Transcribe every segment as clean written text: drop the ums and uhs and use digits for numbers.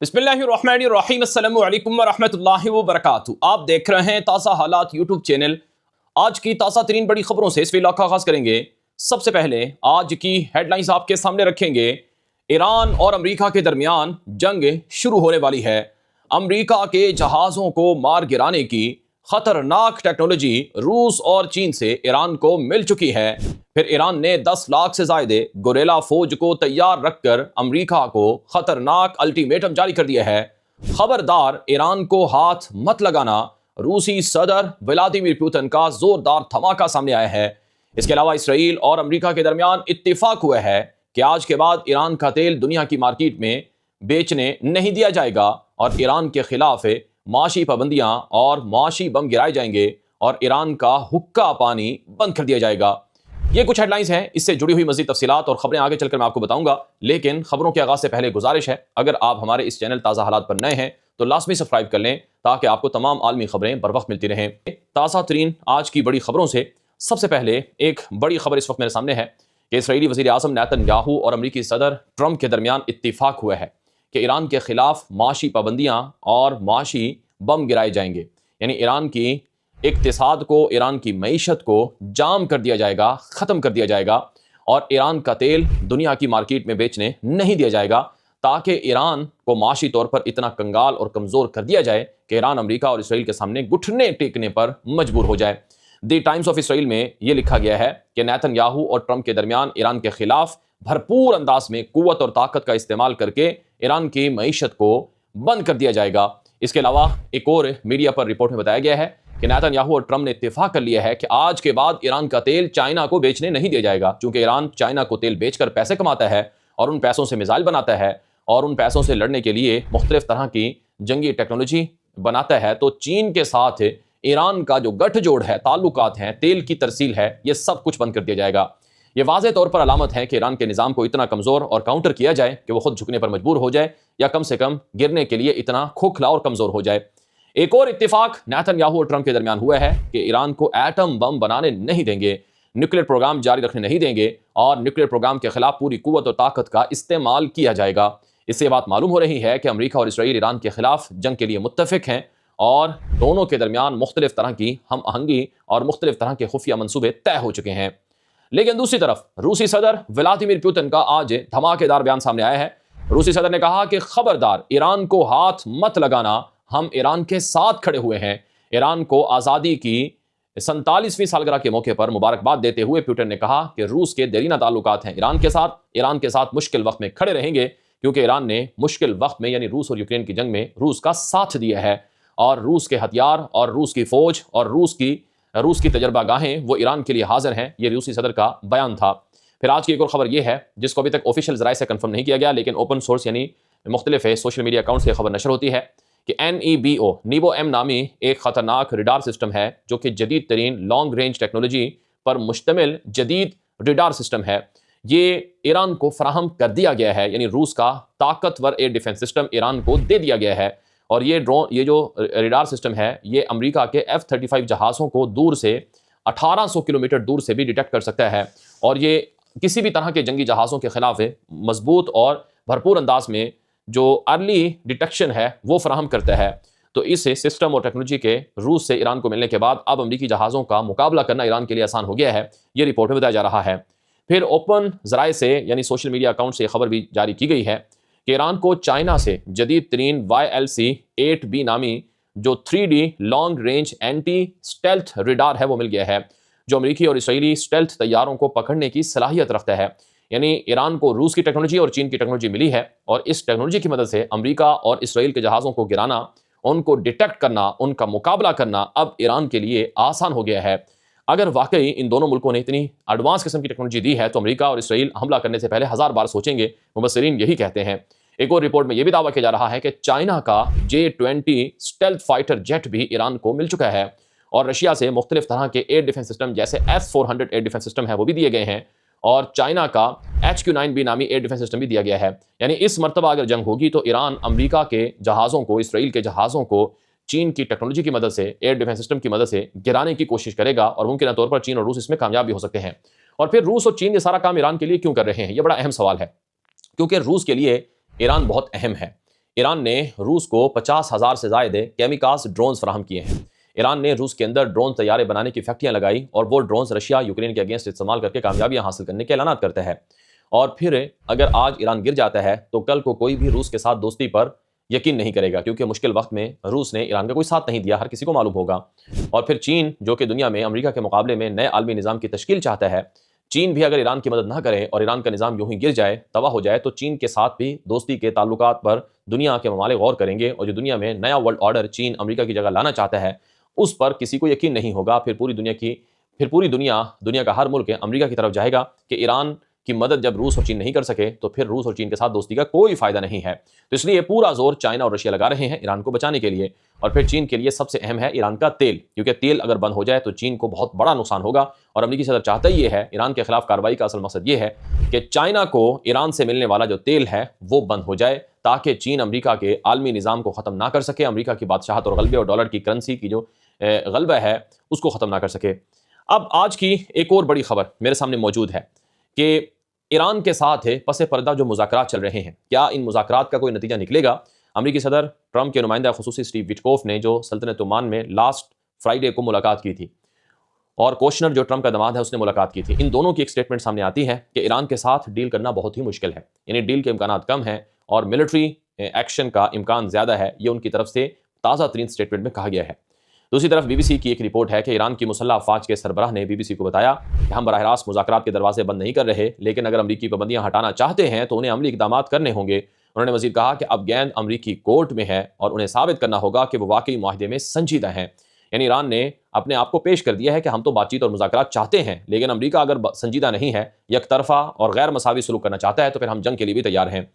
बिस्मिल्लाहिर्रहमानिर्रहीम अस्सलामु अलैकुम वरहमतुल्लाहि वबरकातुहू। आप देख रहे हैं ताज़ा हालात यूट्यूब चैनल। आज की ताज़ा तरीन बड़ी खबरों से इस वीडियो का आगाज़ करेंगे। सबसे पहले आज की हेडलाइंस आपके सामने रखेंगे। ईरान और अमेरिका के दरमियान जंग शुरू होने वाली है। अमेरिका के जहाज़ों को मार गिराने की खतरनाक टेक्नोलॉजी रूस और चीन से ईरान को मिल चुकी है। फिर ईरान ने 10 लाख से ज्यादा गोरेला फौज को तैयार रखकर अमेरिका को खतरनाक अल्टीमेटम जारी कर दिया है। खबरदार, ईरान को हाथ मत लगाना, रूसी सदर व्लादिमीर पुतिन का जोरदार धमाका सामने आया है। इसके अलावा इसराइल और अमेरिका के दरमियान इत्तेफाक हुआ है कि आज के बाद ईरान का तेल दुनिया की मार्केट में बेचने नहीं दिया जाएगा और ईरान के खिलाफ माशी पाबंदियां और माशी बम गिराए जाएंगे और ईरान का हुक्का पानी बंद कर दिया जाएगा। ये कुछ हेडलाइंस हैं। इससे जुड़ी हुई मजीद तफसीलात और खबरें आगे चलकर मैं आपको बताऊंगा, लेकिन खबरों के आगाज से पहले गुजारिश है, अगर आप हमारे इस चैनल ताज़ा हालात पर नए हैं तो लाजमी सब्सक्राइब कर लें ताकि आपको तमाम आलमी खबरें बर वक्त मिलती रहें। ताज़ा तरीन आज की बड़ी खबरों से सबसे पहले एक बड़ी खबर इस वक्त मेरे सामने है कि इसराइली वज़ीर आज़म नेतन्याहू और अमरीकी सदर ट्रंप के दरमियान इत्तेफाक हुआ है कि ईरान के खिलाफ माशी पाबंदियाँ और माशी बम गिराए जाएंगे। यानी ईरान की इक्तिसाद को, ईरान की मईशत को जाम कर दिया जाएगा, ख़त्म कर दिया जाएगा और ईरान का तेल दुनिया की मार्केट में बेचने नहीं दिया जाएगा, ताकि ईरान को माशी तौर पर इतना कंगाल और कमज़ोर कर दिया जाए कि ईरान अमेरिका और इसराइल के सामने घुटने टेकने पर मजबूर हो जाए। द टाइम्स ऑफ इसराइल में यह लिखा गया है कि नेतन्याहू और ट्रंप के दरमियान ईरान के खिलाफ भरपूर अंदाज में कुव्वत और ताकत का इस्तेमाल करके ईरान की मईशत को बंद कर दिया जाएगा। इसके अलावा एक और मीडिया पर रिपोर्ट में बताया गया है कि नेतन्याहू और ट्रंप ने इत्तेफाक कर लिया है कि आज के बाद ईरान का तेल चाइना को बेचने नहीं दिया जाएगा, क्योंकि ईरान चाइना को तेल बेचकर पैसे कमाता है और उन पैसों से मिसाइल बनाता है और उन पैसों से लड़ने के लिए मुख्तलिफ तरह की जंगी टेक्नोलॉजी बनाता है। तो चीन के साथ ईरान का जो गठजोड़ है, ताल्लुकात हैं, तेल की तरसील है, ये सब कुछ बंद कर दिया जाएगा। ये वाज़े तौर पर अलामत है कि ईरान के निज़ाम को इतना कमज़ोर और काउंटर किया जाए कि वो खुद झुकने पर मजबूर हो जाए या कम से कम गिरने के लिए इतना खोखला और कमज़ोर हो जाए। एक और इत्तेफाक नेतन्याहू और ट्रंप के दरमियान हुआ है कि ईरान को एटम बम बनाने नहीं देंगे, न्यूक्लियर प्रोग्राम जारी रखने नहीं देंगे और न्यूक्लियर प्रोग्राम के खिलाफ पूरी कुव्वत और ताकत का इस्तेमाल किया जाएगा। इससे ये बात मालूम हो रही है कि अमेरिका और इसराइल ईरान के खिलाफ जंग के लिए मुत्तफिक हैं और दोनों के दरमियान मुख्तलिफ तरह की हम आहंगी और मुख्तलिफ तरह के खुफिया मनसूबे तय हो चुके हैं। लेकिन दूसरी तरफ रूसी सदर व्लादिमीर पुतिन का आज धमाकेदार बयान सामने आया है। रूसी सदर ने कहा कि खबरदार, ईरान को हाथ मत लगाना, हम ईरान के साथ खड़े हुए हैं। ईरान को आज़ादी की 47वीं सालगिरह के मौके पर मुबारकबाद देते हुए पुतिन ने कहा कि रूस के देरीना ताल्लुकात हैं ईरान के साथ मुश्किल वक्त में खड़े रहेंगे, क्योंकि ईरान ने मुश्किल वक्त में यानी रूस और यूक्रेन की जंग में रूस का साथ दिया है और रूस के हथियार और रूस की फौज और रूस की तजर्बा गाहें वो ईरान के लिए हाजिर हैं। ये रूसी सदर का बयान था। फिर आज की एक और खबर यह है, जिसको अभी तक ऑफिशियल ज़राए से कंफर्म नहीं किया गया, लेकिन ओपन सोर्स यानी मुख्तलिफ सोशल मीडिया अकाउंट से खबर नशर होती है कि NEBO नामी एक ख़तरनाक रिडार सिस्टम है, जो कि जदीद तरीन लॉन्ग रेंज टेक्नोलॉजी पर मुश्तमिल जदीद रिडार सिस्टम है। ये ईरान को फराहम कर दिया गया है, यानी रूस का ताकतवर एयर डिफेंस सिस्टम ईरान को दे दिया गया है। और ये जो रेडार सिस्टम है, ये अमेरिका के F-35 जहाज़ों को दूर से 1800 किलोमीटर दूर से भी डिटेक्ट कर सकता है और ये किसी भी तरह के जंगी जहाज़ों के खिलाफ मजबूत और भरपूर अंदाज में जो अर्ली डिटेक्शन है वो फराहम करता है। तो इस सिस्टम और टेक्नोलॉजी के रूस से ईरान को मिलने के बाद अब अमेरिकी जहाज़ों का मुकाबला करना ईरान के लिए आसान हो गया है, ये रिपोर्ट में बताया जा रहा है। फिर ओपन ज़राए से यानी सोशल मीडिया अकाउंट से खबर भी जारी की गई है कि ईरान को चाइना से जदीद तरीन YLC-8B नामी जो 3D long range anti stealth radar है वो मिल गया है, जो अमेरिकी और इसराइली स्टेल्थ तैयारों को पकड़ने की सलाहियत रखता है। यानी ईरान को रूस की टेक्नोलॉजी और चीन की टेक्नोलॉजी मिली है और इस टेक्नोलॉजी की मदद से अमेरिका और इसराइल के जहाज़ों को गिराना, उनको डिटेक्ट करना, उनका मुकाबला करना अब ईरान के लिए आसान हो गया है। अगर वाकई इन दोनों मुल्कों ने इतनी एडवांस किस्म की टेक्नोलॉजी दी है तो अमेरिका और इसराइल हमला करने से पहले 1000 बार सोचेंगे, मुबस्सिरीन यही कहते हैं। एक और रिपोर्ट में यह भी दावा किया जा रहा है कि चाइना का J-20 स्टेल्थ फाइटर जेट भी ईरान को मिल चुका है और रशिया से मुख्तलिफ तरह के एयर डिफेंस सिस्टम जैसे S-400 एयर डिफेंस सिस्टम है वो भी दिए गए हैं और चाइना का HQ-9B नामी एयर डिफेंस सिस्टम भी दिया गया है। यानी इस मरतबा अगर जंग होगी तो ईरान अमेरिका के जहाज़ों को, इसराइल के जहाज़ों को चीन की टेक्नोलॉजी की मदद से, एयर डिफेंस सिस्टम की मदद से गिराने की कोशिश करेगा और मुमकिन तौर पर चीन और रूस इसमें कामयाब भी हो सकते हैं। और फिर रूस और चीन ये सारा काम ईरान के लिए क्यों कर रहे हैं, यह बड़ा अहम सवाल है, क्योंकि रूस के लिए ईरान बहुत अहम है। ईरान ने रूस को 50,000 से ज़्यादा केमिकाज़ ड्रोन्स फराहम किए हैं। ईरान ने रूस के अंदर ड्रोन तैयारे बनाने की फैक्ट्रियां लगाई और वो ड्रोन्स रशिया यूक्रेन के अगेंस्ट इस्तेमाल करके कामयाबियां हासिल करने के ऐलान करता है। और फिर अगर आज ईरान गिर जाता है तो कल को कोई भी रूस के साथ दोस्ती पर यकीन नहीं करेगा, क्योंकि मुश्किल वक्त में रूस ने ईरान का कोई साथ नहीं दिया, हर किसी को मालूम होगा। और फिर चीन, जो कि दुनिया में अमेरिका के मुकाबले में नए आलमी निज़ाम की तश्कील चाहता है, चीन भी अगर ईरान की मदद ना करे और ईरान का निज़ाम यूं ही गिर जाए, तबाह हो जाए, तो चीन के साथ भी दोस्ती के ताल्लुकात पर दुनिया के ममालिक गौर करेंगे और जो दुनिया में नया वर्ल्ड ऑर्डर चीन अमेरिका की जगह लाना चाहता है, उस पर किसी को यकीन नहीं होगा। फिर पूरी दुनिया का हर मुल्क अमेरिका की तरफ जाएगा कि ईरान की मदद जब रूस और चीन नहीं कर सके तो फिर रूस और चीन के साथ दोस्ती का कोई फायदा नहीं है। तो इसलिए पूरा जोर चाइना और रशिया लगा रहे हैं ईरान को बचाने के लिए। और फिर चीन के लिए सबसे अहम है ईरान का तेल, क्योंकि तेल अगर बंद हो जाए तो चीन को बहुत बड़ा नुकसान होगा। और अमेरिकी सदर चाहता ही ये है, ईरान के खिलाफ कार्रवाई का असल मकसद ये है कि चाइना को ईरान से मिलने वाला जो तेल है वो बंद हो जाए, ताकि चीन अमेरिका के आलमी निज़ाम को ख़त्म ना कर सके, अमेरिका की बादशाहत और गलबे और डॉलर की करेंसी की जो गलबा है उसको ख़त्म ना कर सके। अब आज की एक और बड़ी खबर मेरे सामने मौजूद है कि ईरान के साथ पसे पर्दा जो मुज़ाकरात चल रहे हैं, क्या इन मुज़ाकरात का कोई नतीजा निकलेगा? अमेरिकी सदर ट्रंप के नुमाइंदा खुसूसी स्टीव विटकोफ ने जो सल्तनत ओमान में लास्ट फ्राइडे को मुलाकात की थी और कोशनर जो ट्रंप का दामाद है उसने मुलाकात की थी, इन दोनों की एक स्टेटमेंट सामने आती है कि ईरान के साथ डील करना बहुत ही मुश्किल है, यानी डील के इम्कान कम हैं और मिलिट्री एक्शन का इम्कान ज़्यादा है। ये उनकी तरफ से ताज़ा तरीन स्टेटमेंट में कहा गया है। दूसरी तरफ बीबीसी की एक रिपोर्ट है कि ईरान की मुसल्लह अफवाज के सरबराह ने बीबीसी को बताया कि हम बराह रास्त मुज़ाकरात के दरवाजे बंद नहीं कर रहे, लेकिन अगर अमरीकी पाबंदियां हटाना चाहते हैं तो उन्हें अमली इक़दाम करने होंगे। उन्होंने मज़ीद कहा कि अब गेंद अमरीकी कोर्ट में है और उन्हें साबित करना होगा कि वो वाकई मुआहदे में संजीदा हैं। यानी ईरान ने अपने आप को पेश कर दिया है कि हम तो बातचीत और मुज़ाकरात चाहते हैं, लेकिन अमरीका अगर संजीदा नहीं है, यकतरफा और गैर मसावी सलूक करना चाहता है, तो फिर हम जंग के लिए भी तैयार हैं।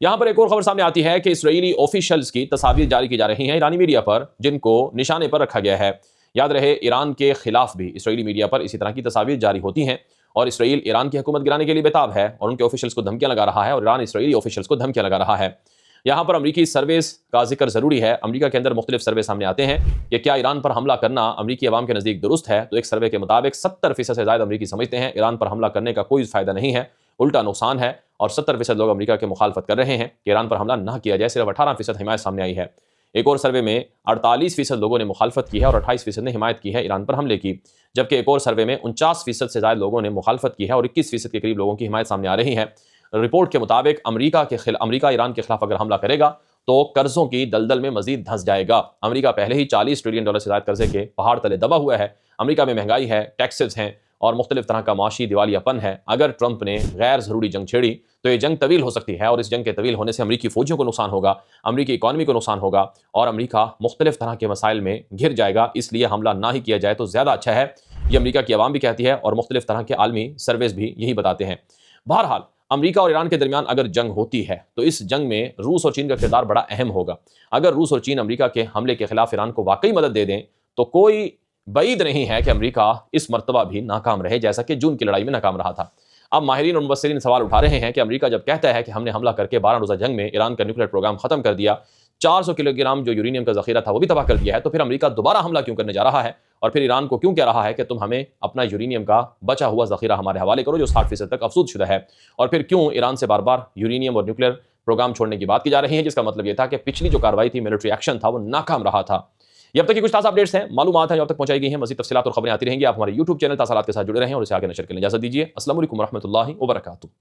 यहां पर एक और खबर सामने आती है कि इसराइली ऑफिशियल्स की तस्वीर जारी की जा रही हैं ईरानी मीडिया पर, जिनको निशाने पर रखा गया है। याद रहे, ईरान के खिलाफ भी इसराइली मीडिया पर इसी तरह की तस्वीर जारी होती हैं और इसराइल ईरान की हुकूमत गिराने के लिए बेताब है और उनके ऑफिशियल्स को धमकियां लगा रहा है और ईरान इसराइली ऑफिशियल्स को धमकियां लगा रहा है। यहाँ पर अमरीकी सर्वेस का जिक्र जरूरी है। अमरीका के अंदर मुख्तलिफ सर्वे सामने आते हैं कि क्या ईरान पर हमला करना अमरीकी अवाम के नज़दीक दुरुस्त है। तो एक सर्वे के मुताबिक 70% से ज़्यादा अमरीकी समझते हैं ईरान पर हमला करने का कोई फ़ायदा नहीं है, उल्टा नुकसान है। और 70% लोग अमरीका के मुखालफत कर रहे हैं कि ईरान पर हमला ना किया जाए। सिर्फ 18% हिमायत सामने आई है। एक और सर्वे में 48% लोगों ने मुखालफत की है और 28% ने हिमायत की है ईरान पर हमले की, जबकि एक और सर्वे में 49% से ज़्यादा लोगों ने मुखालफत की है और 21% के करीब लोगों की हिमायत सामने आ रही है। रिपोर्ट के मुताबिक अमरीका ईरान के खिलाफ अगर हमला करेगा तो कर्जों की दलदल में मजीद धंस जाएगा। अमरीका पहले ही $40 ट्रिलियन से ज़्यादा कर्जे के पहाड़ तले दबा हुआ है। अमरीका में महंगाई है, टैक्सेस हैं और मुख्तलिफ तरह का माशी दिवालियापन है। अगर ट्रंप ने गैर ज़रूरी जंग छेड़ी तो ये जंग तवील हो सकती है और इस जंग के तवील होने से अमरीकी फौजियों को नुकसान होगा, अमरीकी इकॉनमी को नुकसान होगा और अमरीका मुख्तलिफ तरह के मसाइल में घिर जाएगा। इसलिए हमला ना ही किया जाए तो ज़्यादा अच्छा है। ये अमरीका की आवाम भी कहती है और मुख्तलिफ तरह के आलमी सर्वेस भी यही बताते हैं। बहरहाल, अमरीका और ईरान के दरमियान अगर जंग होती है तो इस जंग में रूस और चीन का किरदार बड़ा अहम होगा। अगर रूस और चीन अमरीका के हमले के खिलाफ ईरान को वाकई मदद दे दें तो कोई बईद नहीं है कि अमरीका इस मर्तबा भी नाकाम रहे, जैसा कि जून की लड़ाई में नाकाम रहा था। अब माहिरीन और मुबस्सिरीन सवाल उठा रहे हैं कि अमरीका जब कहता है कि हमने हमला करके 12 रोज़ा जंग में ईरान का न्यूक्लियर प्रोग्राम खत्म कर दिया, 400 किलोग्राम जो यूरेनियम का जखीरा था वो भी तबाह कर दिया है, तो फिर अमरीका दोबारा हमला क्यों करने जा रहा है और फिर ईरान को क्यों कह रहा है कि तुम हमें अपना यूरेनियम का बचा हुआ जखीरा हमारे हवाले करो जो 60% तक अफसूदशुदा है। और फिर क्यों ईरान से बार बार यूरेनियम और न्यूक्लियर प्रोग्राम छोड़ने की बात की जा रही है, जिसका मतलब यह था कि पिछली जो कार्रवाई थी, मिलिट्री एक्शन था, वो नाकाम रहा था। ये अब तक की कुछ ताज़ा अपडेट्स हैं, मालूमात हैं जो अब तक पहुंचाई गई हैं। मज़ीद तफसीलात और खबरें आती रहेंगी। आप हमारे YouTube चैनल तासलात के साथ जुड़े रहें और इसे आगे नशर के लिए इजाज़त दीजिए। अस्सलाम वालेकुम रहमतुल्लाहि व बरकातुहू।